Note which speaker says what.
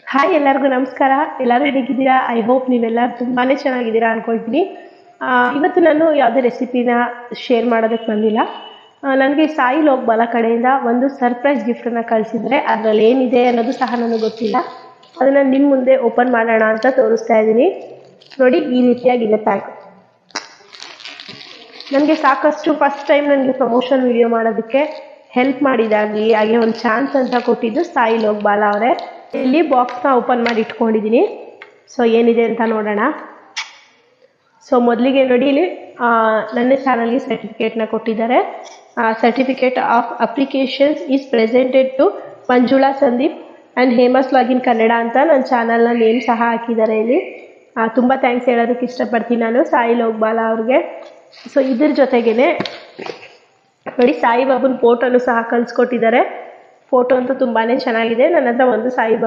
Speaker 1: Hi ಎಲ್ಲರಿಗೂ ನಮಸ್ಕಾರ. ಎಲ್ಲರೂ ಹೇಗಿದ್ದೀರಾ? ಐ ಹೋಪ್ ನೀವೆಲ್ಲರೂ ತುಂಬಾ ಚೆನ್ನಾಗಿದ್ದೀರಾ ಅಂದ್ಕೊಳ್ತೀನಿ. ಇವತ್ತು ನಾನು ಯಾವುದೇ ರೆಸಿಪಿನ ಶೇರ್ ಮಾಡೋದಕ್ಕೆ ಬಂದಿಲ್ಲ. ನನಗೆ ಸಾಯಿ ಲೋಕಬಾಲ ಕಡೆಯಿಂದ ಒಂದು ಸರ್ಪ್ರೈಸ್ ಗಿಫ್ಟನ್ನು ಕಳಿಸಿದರೆ ಅದರಲ್ಲಿ ಏನಿದೆ ಅನ್ನೋದು ಸಹ ನನಗೆ ಗೊತ್ತಿಲ್ಲ. ಅದನ್ನು ನಿಮ್ಮ ಮುಂದೆ ಓಪನ್ ಮಾಡೋಣ ಅಂತ ತೋರಿಸ್ತಾ ಇದ್ದೀನಿ. ನೋಡಿ, ಈ ರೀತಿಯಾಗಿದೆ ಪ್ಯಾಕ್. ನನಗೆ ಸಾಕಷ್ಟು ಫಸ್ಟ್ ಟೈಮ್ ನನಗೆ ಪ್ರಮೋಷನ್ ವಿಡಿಯೋ ಮಾಡೋದಕ್ಕೆ ಹೆಲ್ಪ್ ಮಾಡಿದಾಗಲಿ ಹಾಗೆ ಒಂದು ಚಾನ್ಸ್ ಅಂತ ಕೊಟ್ಟಿದ್ದು ಸಾಯಿ ಲೋಕಬಾಲ ಅವರೇ. ಇಲ್ಲಿ ಬಾಕ್ಸ್ನ ಓಪನ್ ಮಾಡಿ ಇಟ್ಕೊಂಡಿದ್ದೀನಿ. ಸೊ ಏನಿದೆ ಅಂತ ನೋಡೋಣ. ಸೊ ಮೊದಲಿಗೆ ನೋಡಿ, ಇಲ್ಲಿ ನನ್ನ ಚಾನಲ್ಗೆ ಸರ್ಟಿಫಿಕೇಟ್ನ ಕೊಟ್ಟಿದ್ದಾರೆ. Certificate of applications is presented to Manjula Sandeep and ಹೇಮಸ್ ಲಾಗಿನ್ ಕನ್ನಡ ಅಂತ ನನ್ನ ಚಾನಲ್ನ ನೇಮ್ ಸಹ ಹಾಕಿದ್ದಾರೆ. ಇಲ್ಲಿ ತುಂಬ ಥ್ಯಾಂಕ್ಸ್ ಹೇಳೋದಕ್ಕೆ ಇಷ್ಟಪಡ್ತೀನಿ ನಾನು ಸಾಯಿ ಲೋಕಬಾಲ ಅವ್ರಿಗೆ. ಸೊ ಇದ್ರ ಜೊತೆಗೇ ನೋಡಿ, ಸಾಯಿಬಾಬನ ಫೋಟೋನು ಸಹ ಕಳಿಸ್ಕೊಟ್ಟಿದ್ದಾರೆ. ಫೋಟೋ ಅಂತೂ ತುಂಬಾ ಚೆನ್ನಾಗಿದೆ. ನನ್ನ ಹತ್ರ ಒಂದು ಸಾಯಿಬಾಬಾ